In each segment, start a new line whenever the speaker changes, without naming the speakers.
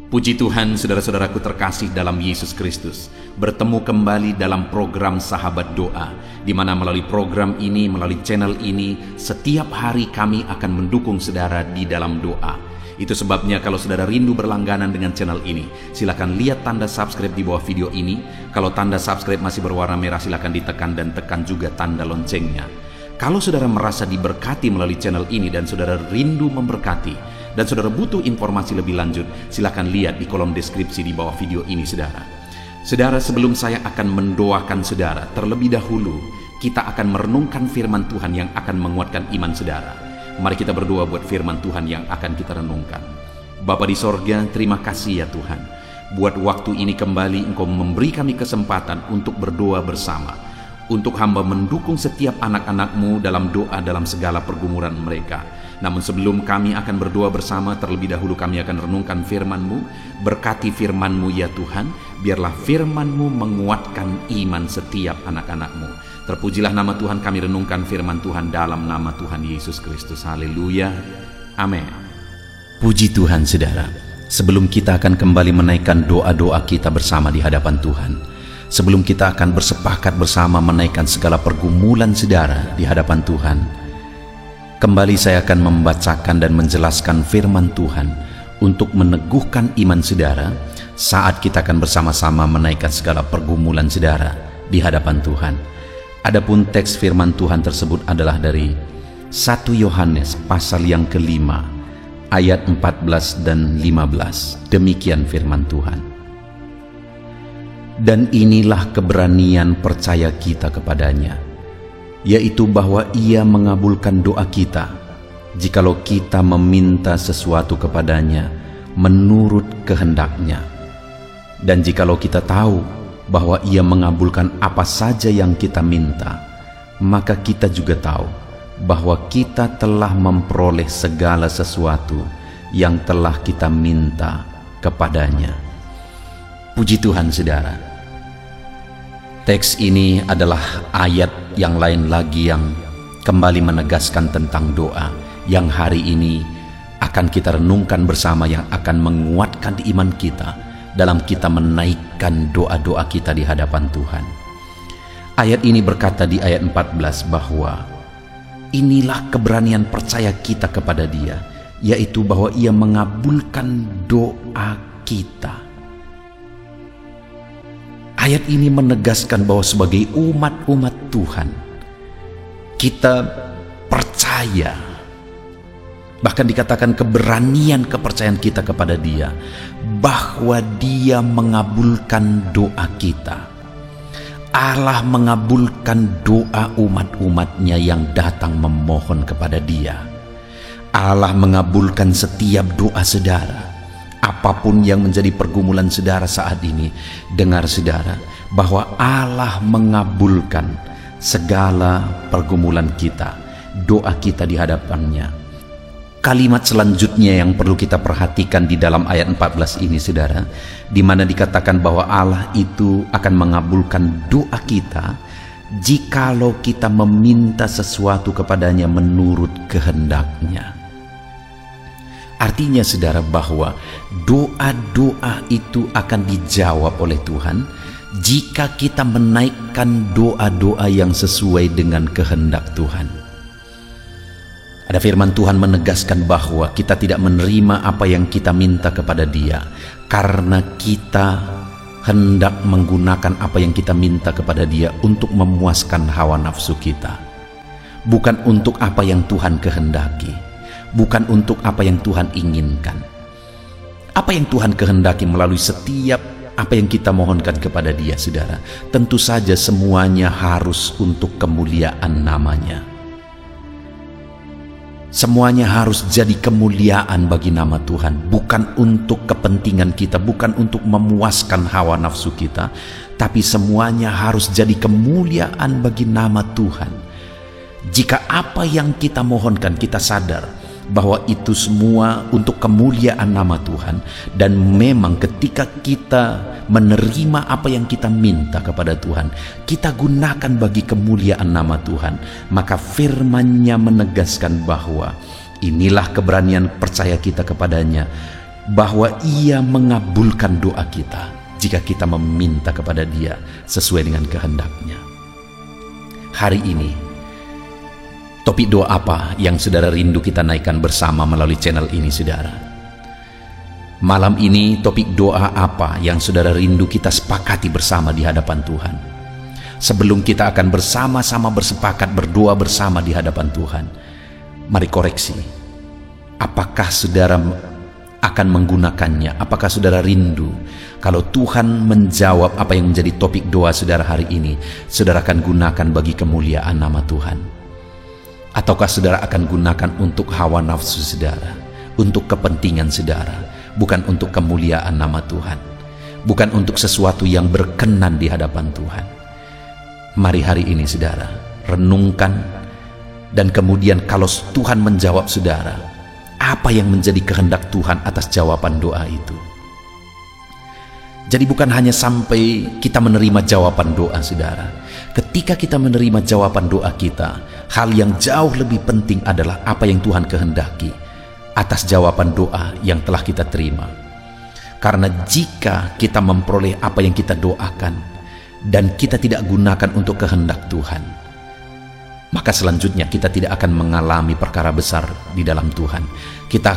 Puji Tuhan, saudara-saudaraku terkasih dalam Yesus Kristus. Bertemu kembali dalam program Sahabat Doa, di mana melalui program ini, melalui channel ini, setiap hari kami akan mendukung saudara di dalam doa. Itu sebabnya kalau saudara rindu berlangganan dengan channel ini, silakan lihat tanda subscribe di bawah video ini. Kalau tanda subscribe masih berwarna merah, silakan ditekan dan tekan juga tanda loncengnya. Kalau saudara merasa diberkati melalui channel ini dan saudara rindu memberkati, dan saudara butuh informasi lebih lanjut, silakan lihat di kolom deskripsi di bawah video ini, saudara. Saudara, sebelum saya akan mendoakan saudara, terlebih dahulu kita akan merenungkan firman Tuhan yang akan menguatkan iman saudara. Mari kita berdoa buat firman Tuhan yang akan kita renungkan. Bapa di sorga, terima kasih ya Tuhan. Buat waktu ini kembali Engkau memberi kami kesempatan untuk berdoa bersama. Untuk hamba mendukung setiap anak-anak-Mu dalam doa dalam segala pergumulan mereka. Namun sebelum kami akan berdoa bersama, terlebih dahulu kami akan renungkan firman-Mu. Berkati firman-Mu ya Tuhan, biarlah firman-Mu menguatkan iman setiap anak-anak-Mu. Terpujilah nama Tuhan, kami renungkan firman Tuhan dalam nama Tuhan Yesus Kristus. Haleluya, amin. Puji Tuhan saudara, sebelum kita akan kembali menaikkan doa-doa kita bersama di hadapan Tuhan, sebelum kita akan bersepakat bersama menaikkan segala pergumulan saudara di hadapan Tuhan, kembali saya akan membacakan dan menjelaskan firman Tuhan untuk meneguhkan iman saudara saat kita akan bersama-sama menaikkan segala pergumulan saudara di hadapan Tuhan. Adapun teks firman Tuhan tersebut adalah dari 1 Yohanes pasal yang kelima ayat 14 dan 15. Demikian firman Tuhan. Dan inilah keberanian percaya kita kepadanya, yaitu bahwa Ia mengabulkan doa kita, jikalau kita meminta sesuatu kepadanya menurut kehendak-Nya. Dan jikalau kita tahu bahwa Ia mengabulkan apa saja yang kita minta, maka kita juga tahu bahwa kita telah memperoleh segala sesuatu yang telah kita minta kepadanya. Puji Tuhan saudara. Teks ini adalah ayat yang lain lagi yang kembali menegaskan tentang doa yang hari ini akan kita renungkan bersama, yang akan menguatkan iman kita dalam kita menaikkan doa-doa kita di hadapan Tuhan. Ayat ini berkata di ayat 14 bahwa inilah keberanian percaya kita kepada Dia, yaitu bahwa Ia mengabulkan doa kita. Ayat ini menegaskan bahwa sebagai umat-umat Tuhan, kita percaya, bahkan dikatakan keberanian kepercayaan kita kepada Dia, bahwa Dia mengabulkan doa kita. Allah mengabulkan doa umat-umatnya yang datang memohon kepada Dia. Allah mengabulkan setiap doa saudara. Apapun yang menjadi pergumulan saudara saat ini, dengar saudara, bahwa Allah mengabulkan segala pergumulan kita, doa kita di hadapannya. Kalimat selanjutnya yang perlu kita perhatikan di dalam ayat 14 ini saudara, di mana dikatakan bahwa Allah itu akan mengabulkan doa kita jikalau kita meminta sesuatu kepadanya menurut kehendak-Nya. Artinya saudara bahwa doa-doa itu akan dijawab oleh Tuhan jika kita menaikkan doa-doa yang sesuai dengan kehendak Tuhan. Ada firman Tuhan menegaskan bahwa kita tidak menerima apa yang kita minta kepada Dia karena kita hendak menggunakan apa yang kita minta kepada Dia untuk memuaskan hawa nafsu kita, bukan untuk apa yang Tuhan kehendaki, bukan untuk apa yang Tuhan inginkan. Apa yang Tuhan kehendaki melalui setiap apa yang kita mohonkan kepada Dia saudara, tentu saja semuanya harus untuk kemuliaan nama-Nya. Semuanya harus jadi kemuliaan bagi nama Tuhan, bukan untuk kepentingan kita, bukan untuk memuaskan hawa nafsu kita, tapi semuanya harus jadi kemuliaan bagi nama Tuhan. Jika apa yang kita mohonkan kita sadar bahwa itu semua untuk kemuliaan nama Tuhan, dan memang ketika kita menerima apa yang kita minta kepada Tuhan, kita gunakan bagi kemuliaan nama Tuhan, maka firman-Nya menegaskan bahwa inilah keberanian percaya kita kepadanya, bahwa Ia mengabulkan doa kita jika kita meminta kepada Dia sesuai dengan kehendak-Nya. Hari ini, topik doa apa yang saudara rindu kita naikkan bersama melalui channel ini, saudara? Malam ini, topik doa apa yang saudara rindu kita sepakati bersama di hadapan Tuhan? Sebelum kita akan bersama-sama bersepakat berdoa bersama di hadapan Tuhan, mari koreksi. Apakah saudara akan menggunakannya? Apakah saudara rindu kalau Tuhan menjawab apa yang menjadi topik doa saudara hari ini, saudara akan gunakan bagi kemuliaan nama Tuhan? Ataukah saudara akan gunakan untuk hawa nafsu saudara, untuk kepentingan saudara, bukan untuk kemuliaan nama Tuhan, bukan untuk sesuatu yang berkenan di hadapan Tuhan? Mari hari ini saudara renungkan, dan kemudian kalau Tuhan menjawab saudara, apa yang menjadi kehendak Tuhan atas jawaban doa itu? Jadi bukan hanya sampai kita menerima jawaban doa saudara. Ketika kita menerima jawaban doa kita, hal yang jauh lebih penting adalah apa yang Tuhan kehendaki atas jawaban doa yang telah kita terima. Karena jika kita memperoleh apa yang kita doakan dan kita tidak gunakan untuk kehendak Tuhan, maka selanjutnya kita tidak akan mengalami perkara besar di dalam Tuhan. Kita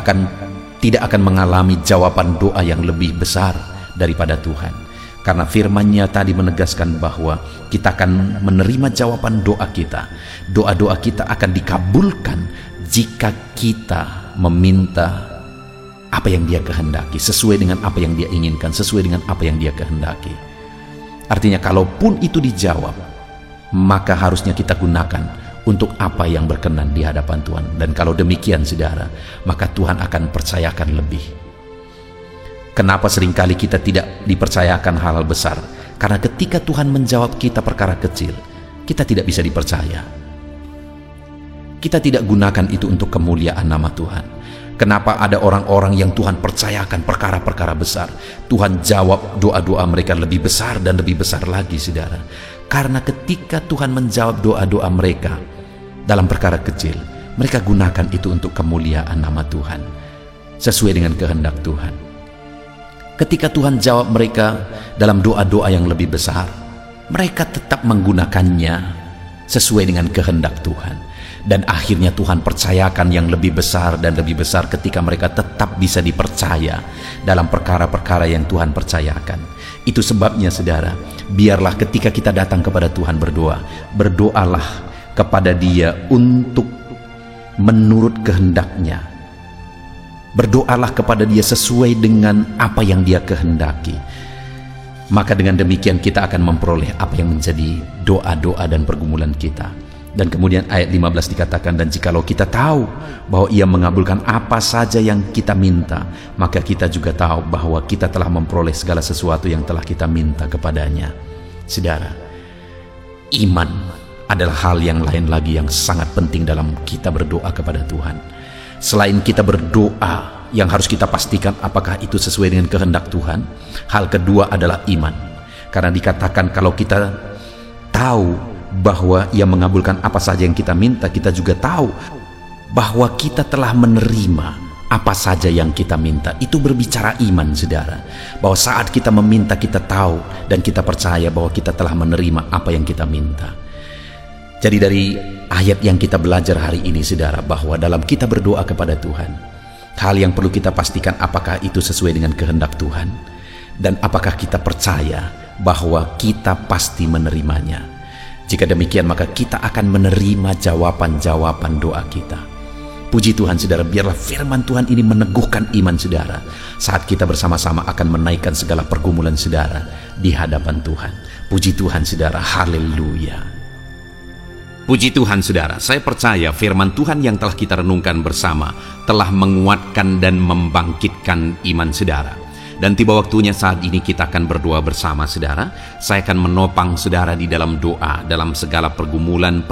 tidak akan mengalami jawaban doa yang lebih besar daripada Tuhan. Karena firman-Nya tadi menegaskan bahwa kita akan menerima jawaban doa kita. Doa-doa kita akan dikabulkan jika kita meminta apa yang Dia kehendaki, sesuai dengan apa yang Dia inginkan, sesuai dengan apa yang Dia kehendaki. Artinya kalaupun itu dijawab, maka harusnya kita gunakan untuk apa yang berkenan di hadapan Tuhan. Dan kalau demikian saudara, maka Tuhan akan percayakan lebih. Kenapa seringkali kita tidak dipercayakan hal-hal besar? Karena ketika Tuhan menjawab kita perkara kecil, kita tidak bisa dipercaya. Kita tidak gunakan itu untuk kemuliaan nama Tuhan. Kenapa ada orang-orang yang Tuhan percayakan perkara-perkara besar, Tuhan jawab doa-doa mereka lebih besar dan lebih besar lagi saudara? Karena ketika Tuhan menjawab doa-doa mereka dalam perkara kecil, mereka gunakan itu untuk kemuliaan nama Tuhan, sesuai dengan kehendak Tuhan. Ketika Tuhan jawab mereka dalam doa-doa yang lebih besar, mereka tetap menggunakannya sesuai dengan kehendak Tuhan. Dan akhirnya Tuhan percayakan yang lebih besar dan lebih besar ketika mereka tetap bisa dipercaya dalam perkara-perkara yang Tuhan percayakan. Itu sebabnya saudara, biarlah ketika kita datang kepada Tuhan berdoa, berdoalah kepada Dia untuk menurut kehendak-Nya. Berdoalah kepada Dia sesuai dengan apa yang Dia kehendaki. Maka dengan demikian kita akan memperoleh apa yang menjadi doa-doa dan pergumulan kita. Dan kemudian ayat 15 dikatakan, dan jikalau kita tahu bahwa Ia mengabulkan apa saja yang kita minta, maka kita juga tahu bahwa kita telah memperoleh segala sesuatu yang telah kita minta kepadanya. Saudara, iman adalah hal yang lain lagi yang sangat penting dalam kita berdoa kepada Tuhan. Selain kita berdoa, yang harus kita pastikan apakah itu sesuai dengan kehendak Tuhan, hal kedua adalah iman. Karena dikatakan kalau kita tahu bahwa Ia mengabulkan apa saja yang kita minta, kita juga tahu bahwa kita telah menerima apa saja yang kita minta. Itu berbicara iman saudara, bahwa saat kita meminta kita tahu dan kita percaya bahwa kita telah menerima apa yang kita minta. Jadi dari ayat yang kita belajar hari ini saudara, bahwa dalam kita berdoa kepada Tuhan, hal yang perlu kita pastikan apakah itu sesuai dengan kehendak Tuhan, dan apakah kita percaya bahwa kita pasti menerimanya. Jika demikian, maka kita akan menerima jawaban-jawaban doa kita. Puji Tuhan saudara, biarlah firman Tuhan ini meneguhkan iman saudara saat kita bersama-sama akan menaikkan segala pergumulan saudara di hadapan Tuhan. Puji Tuhan saudara, haleluya. Puji Tuhan saudara, saya percaya firman Tuhan yang telah kita renungkan bersama telah menguatkan dan membangkitkan iman saudara. Dan tiba waktunya saat ini kita akan berdoa bersama saudara. Saya akan menopang saudara di dalam doa, dalam segala pergumulan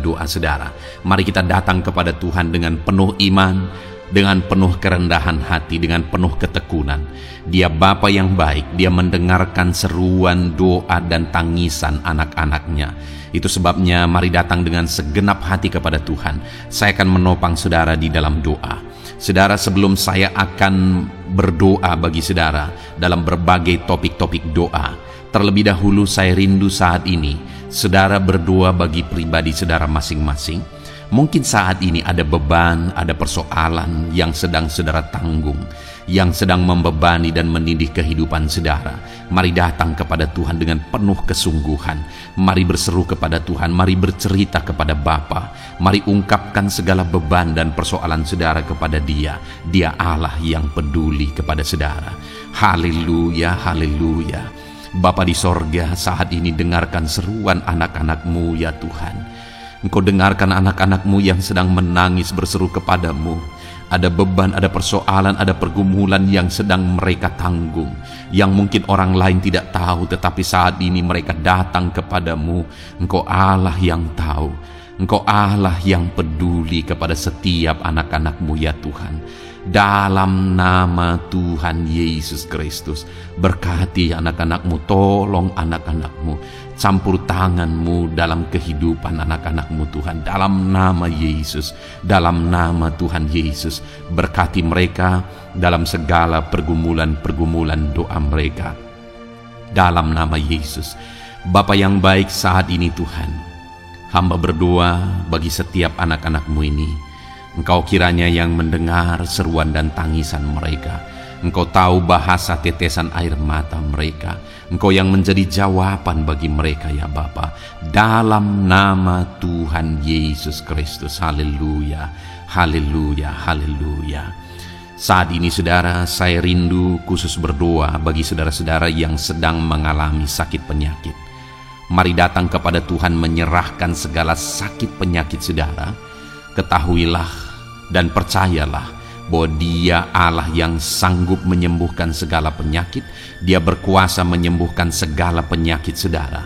doa saudara. Mari kita datang kepada Tuhan dengan penuh iman, dengan penuh kerendahan hati, dengan penuh ketekunan. Dia Bapa yang baik, Dia mendengarkan seruan doa dan tangisan anak-anaknya. Itu sebabnya mari datang dengan segenap hati kepada Tuhan. Saya akan menopang saudara di dalam doa. Saudara, sebelum saya akan berdoa bagi saudara dalam berbagai topik-topik doa, terlebih dahulu saya rindu saat ini saudara berdoa bagi pribadi saudara masing-masing. Mungkin saat ini ada beban, ada persoalan yang sedang saudara tanggung, yang sedang membebani dan menindih kehidupan saudara. Mari datang kepada Tuhan dengan penuh kesungguhan. Mari berseru kepada Tuhan, mari bercerita kepada Bapa. Mari ungkapkan segala beban dan persoalan saudara kepada Dia. Dia Allah yang peduli kepada saudara. Haleluya, haleluya. Bapa di sorga, saat ini dengarkan seruan anak-anak-Mu ya Tuhan. Engkau dengarkan anak-anak-Mu yang sedang menangis berseru kepadamu. Ada beban, ada persoalan, ada pergumulan yang sedang mereka tanggung, yang mungkin orang lain tidak tahu, tetapi saat ini mereka datang kepadamu. Engkau Allah yang tahu, Engkau Allah yang peduli kepada setiap anak-anak-Mu ya Tuhan. Dalam nama Tuhan Yesus Kristus, berkati anak-anak-Mu, tolong anak-anak-Mu, campur tangan-Mu dalam kehidupan anak-anak-Mu Tuhan. Dalam nama Yesus, dalam nama Tuhan Yesus, berkati mereka dalam segala pergumulan-pergumulan doa mereka. Dalam nama Yesus, Bapa yang baik, saat ini Tuhan, hamba berdoa bagi setiap anak-anak-Mu ini. Engkau kiranya yang mendengar seruan dan tangisan mereka. Engkau tahu bahasa tetesan air mata mereka. Engkau yang menjadi jawaban bagi mereka ya Bapa. Dalam nama Tuhan Yesus Kristus. Haleluya, haleluya, haleluya. Saat ini saudara, saya rindu khusus berdoa bagi saudara-saudara yang sedang mengalami sakit penyakit. Mari datang kepada Tuhan menyerahkan segala sakit penyakit saudara. Ketahuilah dan percayalah bahwa Dia Allah yang sanggup menyembuhkan segala penyakit. Dia berkuasa menyembuhkan segala penyakit saudara.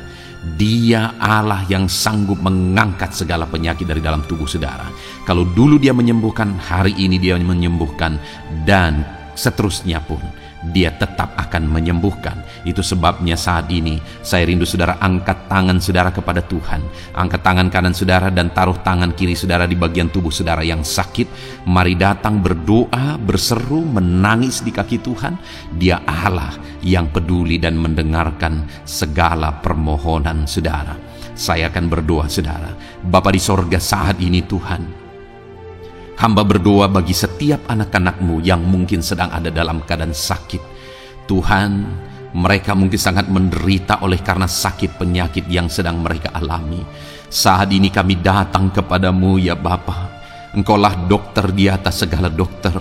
Dia Allah yang sanggup mengangkat segala penyakit dari dalam tubuh saudara. Kalau dulu Dia menyembuhkan, hari ini Dia menyembuhkan, dan seterusnya pun Dia tetap akan menyembuhkan. Itu sebabnya saat ini saya rindu saudara angkat tangan saudara kepada Tuhan. Angkat tangan kanan saudara dan taruh tangan kiri saudara di bagian tubuh saudara yang sakit. Mari datang berdoa, berseru, menangis di kaki Tuhan. Dia Allah yang peduli dan mendengarkan segala permohonan saudara. Saya akan berdoa saudara. Bapa di sorga, saat ini Tuhan, hamba berdoa bagi setiap anak-anak-Mu yang mungkin sedang ada dalam keadaan sakit. Tuhan, mereka mungkin sangat menderita oleh karena sakit penyakit yang sedang mereka alami. Saat ini kami datang kepadamu ya Bapa. Engkaulah dokter di atas segala dokter.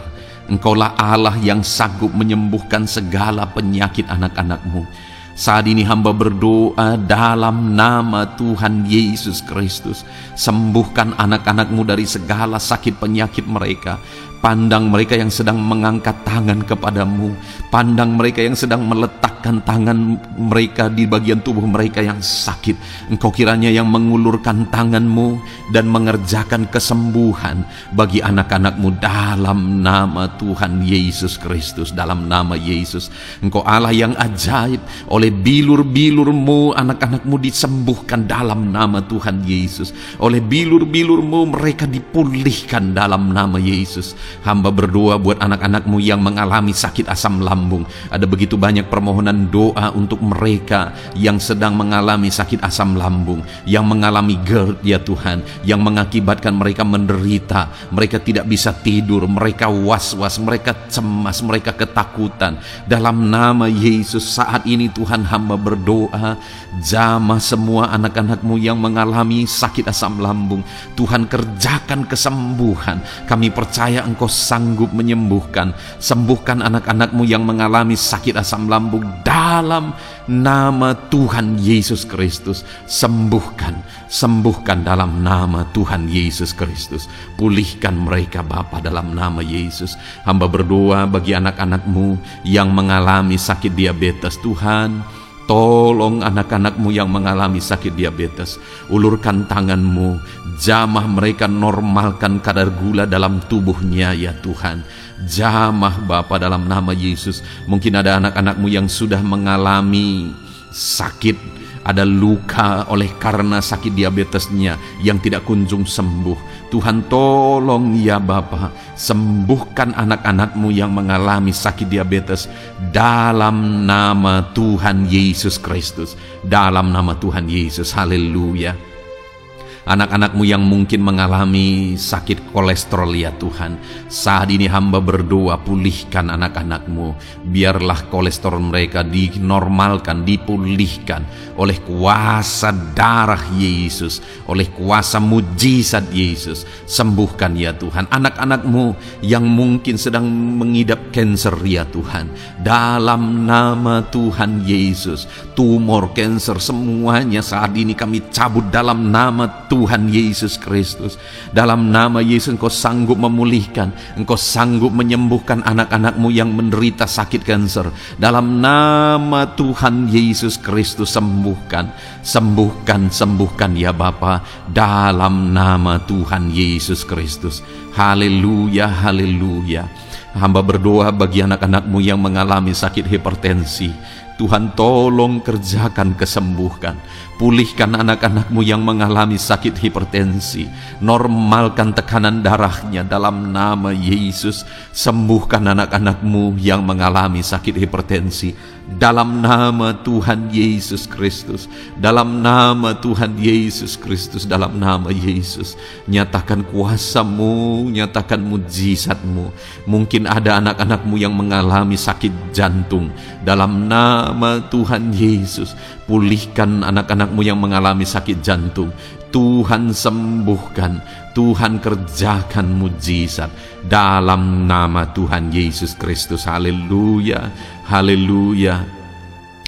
Engkaulah Allah yang sanggup menyembuhkan segala penyakit anak-anak-Mu. Saat ini hamba berdoa dalam nama Tuhan Yesus Kristus. Sembuhkan anak-anak-Mu dari segala sakit penyakit mereka. Pandang mereka yang sedang mengangkat tangan kepadamu. Pandang mereka yang sedang meletakkan tangan mereka di bagian tubuh mereka yang sakit. Engkau kiranya yang mengulurkan tangan-Mu dan mengerjakan kesembuhan bagi anak-anak-Mu dalam nama Tuhan Yesus Kristus. Dalam nama Yesus, Engkau Allah yang ajaib. Oleh bilur-bilur-Mu anak-anak-Mu disembuhkan dalam nama Tuhan Yesus. Oleh bilur-bilur-Mu mereka dipulihkan dalam nama Yesus. Hamba berdoa buat anak-anak-Mu yang mengalami sakit asam lambung. Ada begitu banyak permohonan doa untuk mereka yang sedang mengalami sakit asam lambung, yang mengalami GERD ya Tuhan, yang mengakibatkan mereka menderita, mereka tidak bisa tidur, mereka was-was, mereka cemas, mereka ketakutan. Dalam nama Yesus saat ini Tuhan, hamba berdoa, jamah semua anak-anak-Mu yang mengalami sakit asam lambung. Tuhan, kerjakan kesembuhan. Kami percaya Engkau sanggup menyembuhkan. Sembuhkan anak-anak-Mu yang mengalami sakit asam lambung dalam nama Tuhan Yesus Kristus. Sembuhkan, sembuhkan dalam nama Tuhan Yesus Kristus. Pulihkan mereka Bapa dalam nama Yesus. Hamba berdoa bagi anak-anak-Mu yang mengalami sakit diabetes. Tuhan, tolong anak-anak-Mu yang mengalami sakit diabetes. Ulurkan tangan-Mu, jamah mereka, normalkan kadar gula dalam tubuhnya ya Tuhan. Jamah Bapa dalam nama Yesus. Mungkin ada anak-anak-Mu yang sudah mengalami sakit ada luka oleh karena sakit diabetesnya yang tidak kunjung sembuh. Tuhan tolong ya Bapa, sembuhkan anak-anak-Mu yang mengalami sakit diabetes dalam nama Tuhan Yesus Kristus. Dalam nama Tuhan Yesus, haleluya. Anak-anak-Mu yang mungkin mengalami sakit kolesterol ya Tuhan, saat ini hamba berdoa, pulihkan anak-anak-Mu. Biarlah kolesterol mereka dinormalkan, dipulihkan oleh kuasa darah Yesus, oleh kuasa mujizat Yesus. Sembuhkan ya Tuhan anak-anak-Mu yang mungkin sedang mengidap kanker ya Tuhan, dalam nama Tuhan Yesus. Tumor, kanker, semuanya saat ini kami cabut dalam nama Tuhan Yesus Kristus. Dalam nama Yesus Engkau sanggup memulihkan, Engkau sanggup menyembuhkan anak-anak-Mu yang menderita sakit kanker. Dalam nama Tuhan Yesus Kristus, sembuhkan, sembuhkan, sembuhkan ya Bapa, dalam nama Tuhan Yesus Kristus. Haleluya, haleluya. Hamba berdoa bagi anak-anak-Mu yang mengalami sakit hipertensi. Tuhan tolong kerjakan kesembuhan. Pulihkan anak-anak-Mu yang mengalami sakit hipertensi. Normalkan tekanan darahnya dalam nama Yesus. Sembuhkan anak-anak-Mu yang mengalami sakit hipertensi dalam nama Tuhan Yesus Kristus. Dalam nama Tuhan Yesus Kristus, dalam nama Yesus. Nyatakan kuasa-Mu, nyatakan mujizat-Mu. Mungkin ada anak-anak-Mu yang mengalami sakit jantung. Dalam nama Tuhan Yesus, pulihkan anak-anak-Mu yang mengalami sakit jantung. Tuhan sembuhkan, Tuhan kerjakan mujizat dalam nama Tuhan Yesus Kristus. Haleluya, haleluya,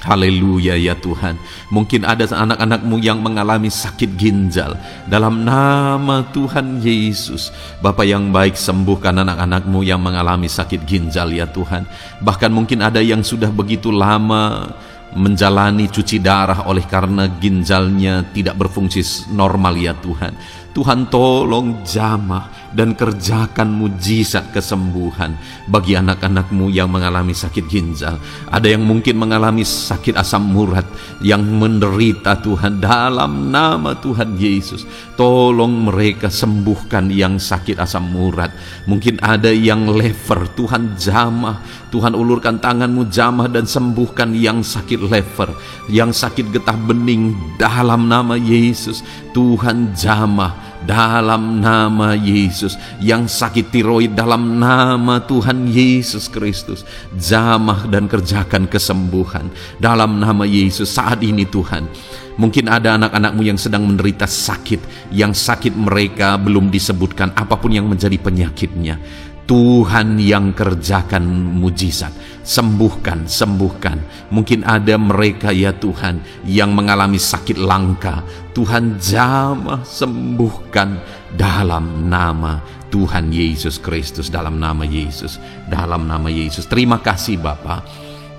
haleluya ya Tuhan. Mungkin ada anak-anak-Mu yang mengalami sakit ginjal. Dalam nama Tuhan Yesus, Bapa yang baik, sembuhkan anak-anak-Mu yang mengalami sakit ginjal ya Tuhan. Bahkan mungkin ada yang sudah begitu lama menjalani cuci darah oleh karena ginjalnya tidak berfungsi normal ya Tuhan. Tuhan tolong jamah dan kerjakan mujizat kesembuhan bagi anak-anak-Mu yang mengalami sakit ginjal. Ada yang mungkin mengalami sakit asam urat yang menderita Tuhan, dalam nama Tuhan Yesus. Tolong mereka sembuhkan yang sakit asam urat. Mungkin ada yang lever, Tuhan jamah. Tuhan ulurkan tangan-Mu jamah dan sembuhkan yang sakit lever, yang sakit getah bening dalam nama Yesus. Tuhan jamah dalam nama Yesus. Yang sakit tiroid dalam nama Tuhan Yesus Kristus, jamah dan kerjakan kesembuhan dalam nama Yesus. Saat ini Tuhan, mungkin ada anak-anak-Mu yang sedang menderita sakit, yang sakit mereka belum disebutkan apapun yang menjadi penyakitnya. Tuhan yang kerjakan mujizat, sembuhkan, sembuhkan. Mungkin ada mereka ya Tuhan yang mengalami sakit langka. Tuhan jamah, sembuhkan dalam nama Tuhan Yesus Kristus, dalam nama Yesus, dalam nama Yesus. Terima kasih Bapa.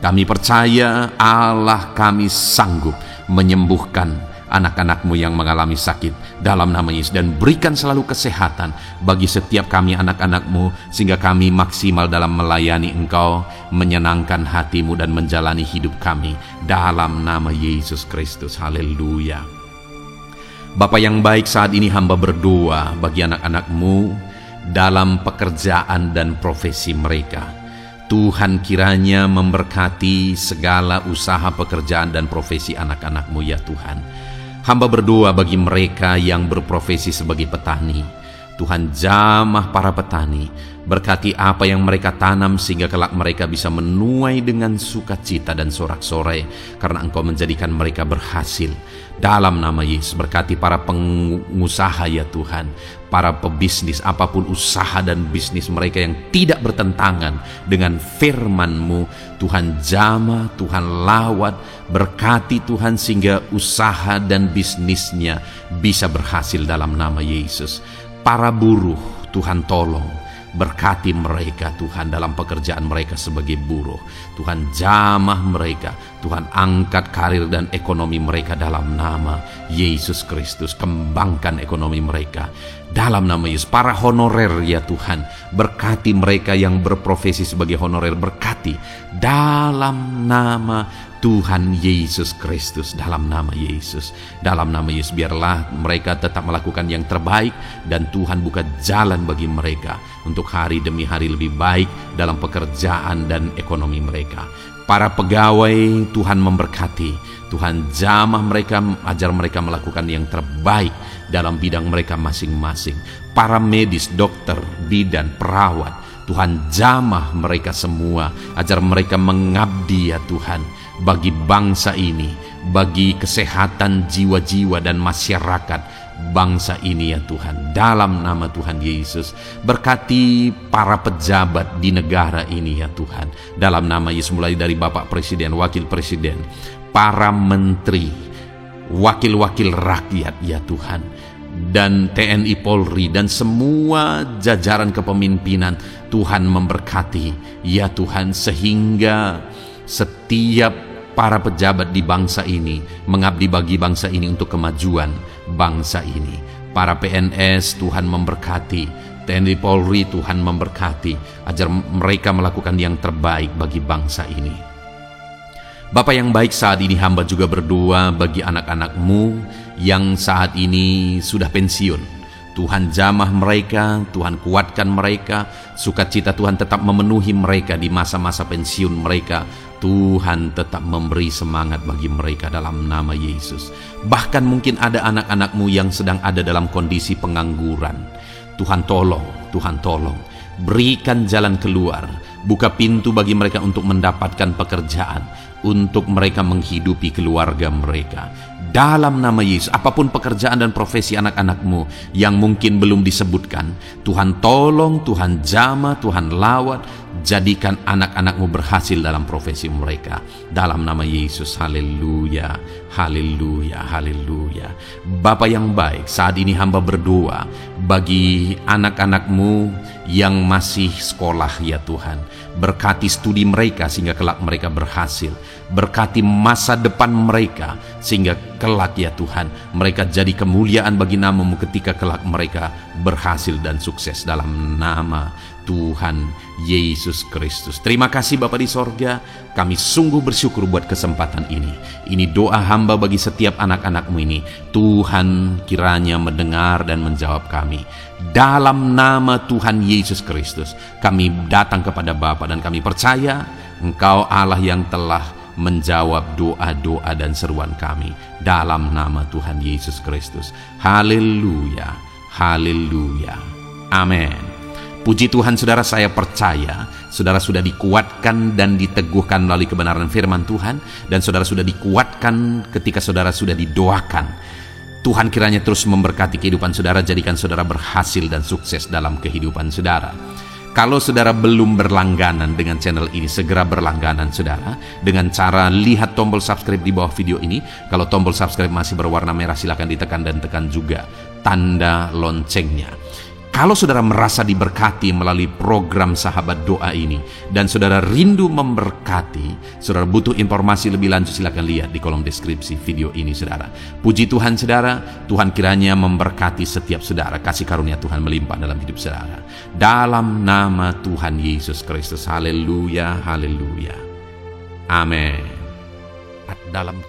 Kami percaya Allah kami sanggup menyembuhkan anak-anak-Mu yang mengalami sakit dalam nama Yesus, dan berikan selalu kesehatan bagi setiap kami anak-anak-Mu, sehingga kami maksimal dalam melayani Engkau, menyenangkan hati-Mu dan menjalani hidup kami dalam nama Yesus Kristus. Haleluya. Bapa yang baik, saat ini hamba berdoa bagi anak-anak-Mu dalam pekerjaan dan profesi mereka. Tuhan kiranya memberkati segala usaha pekerjaan dan profesi anak-anak-Mu ya Tuhan. Hamba berdoa bagi mereka yang berprofesi sebagai petani. Tuhan jamah para petani, berkati apa yang mereka tanam sehingga kelak mereka bisa menuai dengan sukacita dan sorak-sorai karena Engkau menjadikan mereka berhasil. Dalam nama Yesus, berkati para pengusaha ya Tuhan, para pebisnis, apapun usaha dan bisnis mereka yang tidak bertentangan dengan firman-Mu. Tuhan jamah, Tuhan lawat, berkati Tuhan sehingga usaha dan bisnisnya bisa berhasil dalam nama Yesus. Para buruh, Tuhan tolong, berkati mereka Tuhan dalam pekerjaan mereka sebagai buruh. Tuhan jamah mereka, Tuhan angkat karir dan ekonomi mereka dalam nama Yesus Kristus. Kembangkan ekonomi mereka dalam nama Yesus. Para honorer ya Tuhan, berkati mereka yang berprofesi sebagai honorer, berkati dalam nama Tuhan Yesus Kristus, dalam nama Yesus. Dalam nama Yesus, biarlah mereka tetap melakukan yang terbaik, dan Tuhan buka jalan bagi mereka untuk hari demi hari lebih baik dalam pekerjaan dan ekonomi mereka. Para pegawai Tuhan memberkati, Tuhan jamah mereka, ajar mereka melakukan yang terbaik dalam bidang mereka masing-masing. Para medis, dokter, bidan, perawat, Tuhan jamah mereka semua, ajar mereka mengabdi ya Tuhan, bagi bangsa ini, bagi kesehatan jiwa-jiwa dan masyarakat bangsa ini ya Tuhan, dalam nama Tuhan Yesus. Berkati para pejabat di negara ini ya Tuhan, dalam nama Yesus, mulai dari Bapak Presiden, Wakil Presiden, para menteri, wakil-wakil rakyat ya Tuhan, dan TNI Polri dan semua jajaran kepemimpinan. Tuhan memberkati ya Tuhan, sehingga setiap para pejabat di bangsa ini mengabdi bagi bangsa ini untuk kemajuan bangsa ini. Para PNS Tuhan memberkati, TNI Polri Tuhan memberkati, ajar mereka melakukan yang terbaik bagi bangsa ini. Bapa yang baik, saat ini hamba juga berdoa bagi anak-anak-Mu yang saat ini sudah pensiun. Tuhan jamah mereka, Tuhan kuatkan mereka, sukacita Tuhan tetap memenuhi mereka di masa-masa pensiun mereka. Tuhan tetap memberi semangat bagi mereka dalam nama Yesus. Bahkan mungkin ada anak-anak-Mu yang sedang ada dalam kondisi pengangguran. Tuhan tolong, Tuhan tolong, berikan jalan keluar, buka pintu bagi mereka untuk mendapatkan pekerjaan, untuk mereka menghidupi keluarga mereka. Dalam nama Yesus, apapun pekerjaan dan profesi anak-anak-Mu yang mungkin belum disebutkan, Tuhan tolong, Tuhan jamah, Tuhan lawat, jadikan anak-anak-Mu berhasil dalam profesi mereka. Dalam nama Yesus, haleluya, haleluya, haleluya. Bapa yang baik, saat ini hamba berdoa bagi anak-anak-Mu yang masih sekolah ya Tuhan. Berkati studi mereka sehingga kelak mereka berhasil. Berkati masa depan mereka sehingga kelak ya Tuhan mereka jadi kemuliaan bagi nama-Mu ketika kelak mereka berhasil dan sukses dalam nama Tuhan Yesus Kristus. Terima kasih Bapa di sorga, kami sungguh bersyukur buat kesempatan ini. Ini doa hamba bagi setiap anak-anak-Mu ini. Tuhan kiranya mendengar dan menjawab kami. Dalam nama Tuhan Yesus Kristus kami datang kepada Bapa dan kami percaya Engkau Allah yang telah menjawab doa-doa dan seruan kami. Dalam nama Tuhan Yesus Kristus. Haleluya, haleluya, amin. Puji Tuhan saudara, saya percaya saudara sudah dikuatkan dan diteguhkan melalui kebenaran firman Tuhan, dan saudara sudah dikuatkan ketika saudara sudah didoakan. Tuhan kiranya terus memberkati kehidupan saudara, jadikan saudara berhasil dan sukses dalam kehidupan saudara. Kalau saudara belum berlangganan dengan channel ini, segera berlangganan saudara dengan cara lihat tombol subscribe di bawah video ini. Kalau tombol subscribe masih berwarna merah, silakan ditekan dan tekan juga tanda loncengnya. Kalau saudara merasa diberkati melalui program Sahabat Doa ini dan saudara rindu memberkati, saudara butuh informasi lebih lanjut, silakan lihat di kolom deskripsi video ini saudara. Puji Tuhan saudara, Tuhan kiranya memberkati setiap saudara, kasih karunia Tuhan melimpah dalam hidup saudara. Dalam nama Tuhan Yesus Kristus, haleluya, haleluya, amin. Dalam